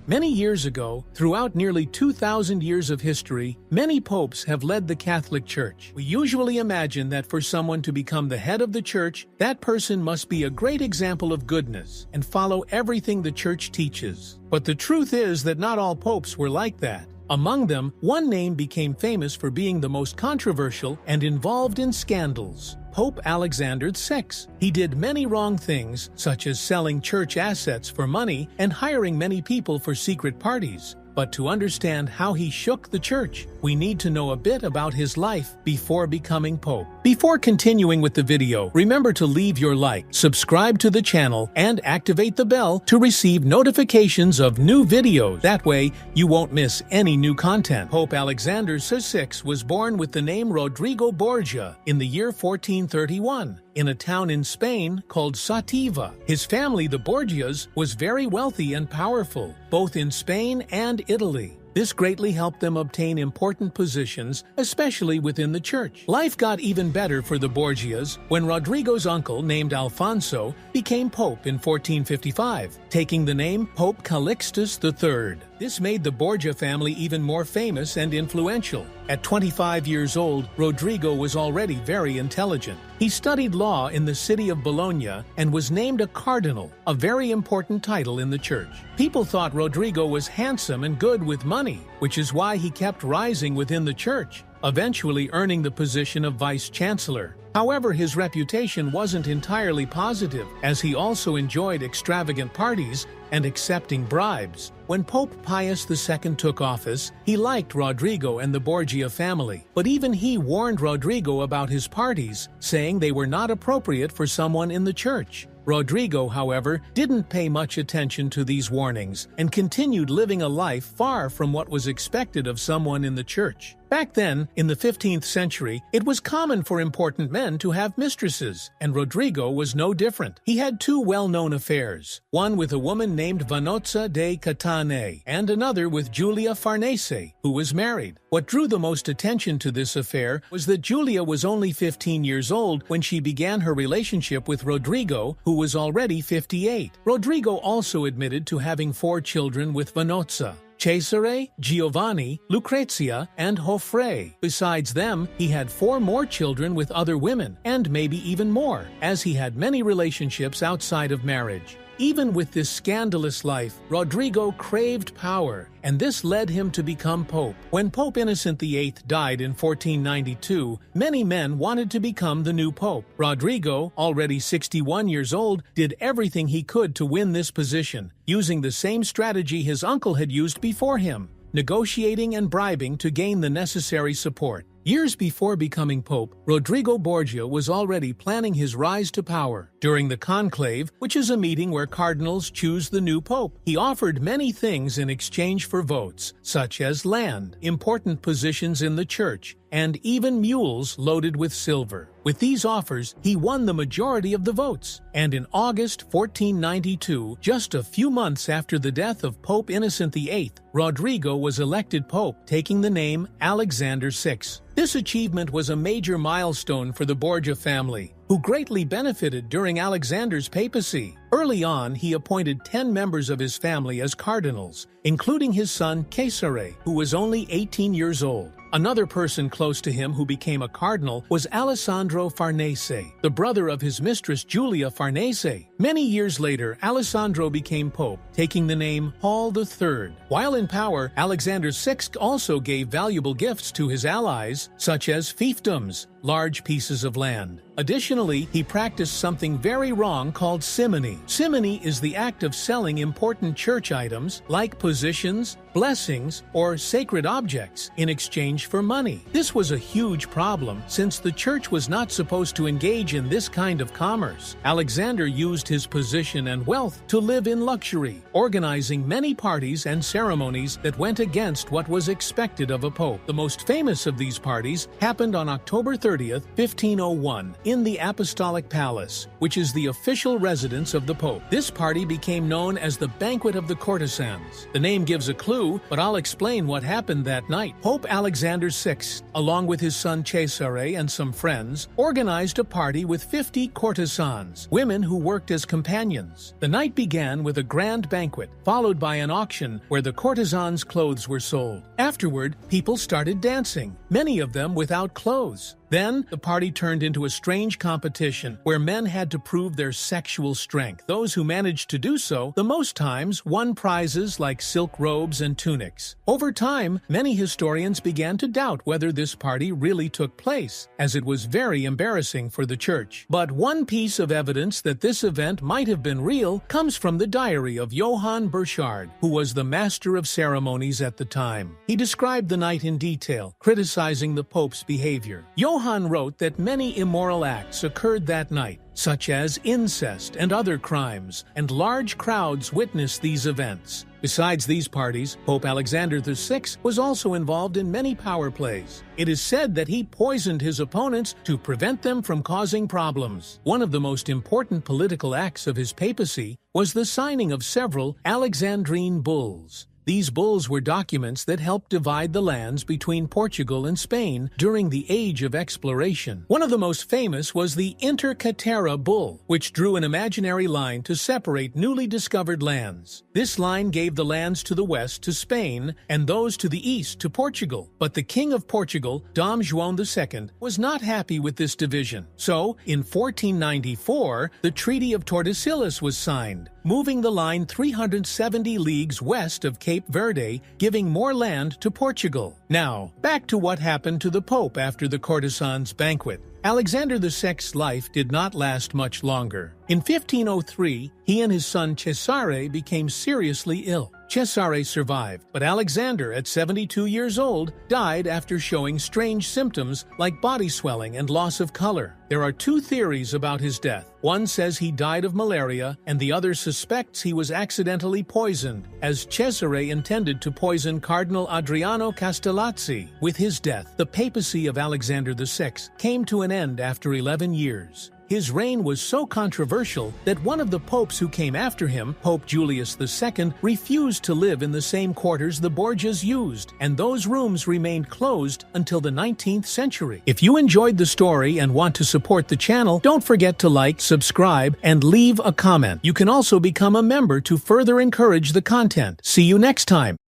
Many years ago, throughout nearly 2,000 years of history, many popes have led the Catholic Church. We usually imagine that for someone to become the head of the Church, that person must be a great example of goodness and follow everything the Church teaches. But the truth is that not all popes were like that. Among them, one name became famous for being the most controversial and involved in scandals: Pope Alexander VI. He did many wrong things, such as selling church assets for money and hiring many people for secret parties. But to understand how he shook the church, we need to know a bit about his life before becoming pope. Before continuing with the video, remember to leave your like, subscribe to the channel, and activate the bell to receive notifications of new videos. That way, you won't miss any new content. Pope Alexander VI was born with the name Rodrigo Borgia in the year 1431. In a town in Spain called Sativa. His family, the Borgias, was very wealthy and powerful, both in Spain and Italy. This greatly helped them obtain important positions, especially within the church. Life got even better for the Borgias when Rodrigo's uncle, named Alfonso, became pope in 1455, taking the name Pope Calixtus III. This made the Borgia family even more famous and influential. At 25 years old, Rodrigo was already very intelligent. He studied law in the city of Bologna and was named a cardinal, a very important title in the church. People thought Rodrigo was handsome and good with money, which is why he kept rising within the church, eventually earning the position of vice-chancellor. However, his reputation wasn't entirely positive, as he also enjoyed extravagant parties and accepting bribes. When Pope Pius II took office, he liked Rodrigo and the Borgia family, but even he warned Rodrigo about his parties, saying they were not appropriate for someone in the church. Rodrigo, however, didn't pay much attention to these warnings and continued living a life far from what was expected of someone in the church. Back then, in the 15th century, it was common for important men to have mistresses, and Rodrigo was no different. He had two well-known affairs, one with a woman named Vanozza de Catane, and another with Giulia Farnese, who was married. What drew the most attention to this affair was that Giulia was only 15 years old when she began her relationship with Rodrigo, who was already 58. Rodrigo also admitted to having 4 children with Vanozza: Cesare, Giovanni, Lucrezia, and Joffre. Besides them, he had 4 more children with other women, and maybe even more, as he had many relationships outside of marriage. Even with this scandalous life, Rodrigo craved power, and this led him to become pope. When Pope Innocent VIII died in 1492, many men wanted to become the new pope. Rodrigo, already 61 years old, did everything he could to win this position, using the same strategy his uncle had used before him: negotiating and bribing to gain the necessary support. Years before becoming pope, Rodrigo Borgia was already planning his rise to power. During the conclave, which is a meeting where cardinals choose the new pope, he offered many things in exchange for votes, such as land, important positions in the church, and even mules loaded with silver. With these offers, he won the majority of the votes, and in August 1492, just a few months after the death of Pope Innocent VIII, Rodrigo was elected pope, taking the name Alexander VI. This achievement was a major milestone for the Borgia family, who greatly benefited during Alexander's papacy. Early on, he appointed 10 members of his family as cardinals, including his son Cesare, who was only 18 years old. Another person close to him who became a cardinal was Alessandro Farnese, the brother of his mistress Giulia Farnese. Many years later, Alessandro became pope, taking the name Paul III. While in power, Alexander VI also gave valuable gifts to his allies, such as fiefdoms, large pieces of land. Additionally, he practiced something very wrong called simony. Simony is the act of selling important church items, like positions, blessings, or sacred objects, in exchange for money. This was a huge problem, since the church was not supposed to engage in this kind of commerce. Alexander used his position and wealth to live in luxury, organizing many parties and ceremonies that went against what was expected of a pope. The most famous of these parties happened on October 30th, 1501, in the Apostolic Palace, which is the official residence of the Pope. This party became known as the Banquet of the Courtesans. The name gives a clue, but I'll explain what happened that night. Pope Alexander VI, along with his son Cesare and some friends, organized a party with 50 courtesans, women who worked as as companions. The night began with a grand banquet, followed by an auction where the courtesans' clothes were sold. Afterward, people started dancing, many of them without clothes. Then, the party turned into a strange competition where men had to prove their sexual strength. Those who managed to do so, the most times, won prizes like silk robes and tunics. Over time, many historians began to doubt whether this party really took place, as it was very embarrassing for the church. But one piece of evidence that this event might have been real comes from the diary of Johann Burchard, who was the master of ceremonies at the time. He described the night in detail, criticizing the Pope's behavior. Johann wrote that many immoral acts occurred that night, such as incest and other crimes, and large crowds witnessed these events. Besides these parties, Pope Alexander VI was also involved in many power plays. It is said that he poisoned his opponents to prevent them from causing problems. One of the most important political acts of his papacy was the signing of several Alexandrine bulls. These bulls were documents that helped divide the lands between Portugal and Spain during the Age of Exploration. One of the most famous was the Inter Caetera bull, which drew an imaginary line to separate newly discovered lands. This line gave the lands to the west to Spain and those to the east to Portugal. But the King of Portugal, Dom João II, was not happy with this division. So, in 1494, the Treaty of Tordesillas was signed, moving the line 370 leagues west of Cape Verde, giving more land to Portugal. Now, back to what happened to the Pope after the courtesans' banquet. Alexander VI's life did not last much longer. In 1503, he and his son Cesare became seriously ill. Cesare survived, but Alexander, at 72 years old, died after showing strange symptoms like body swelling and loss of color. There are two theories about his death. One says he died of malaria, and the other suspects he was accidentally poisoned, as Cesare intended to poison Cardinal Adriano Castellazzi. With his death, the papacy of Alexander VI came to an end after 11 years. His reign was so controversial that one of the popes who came after him, Pope Julius II, refused to live in the same quarters the Borgias used, and those rooms remained closed until the 19th century. If you enjoyed the story and want to support the channel, don't forget to like, subscribe, and leave a comment. You can also become a member to further encourage the content. See you next time.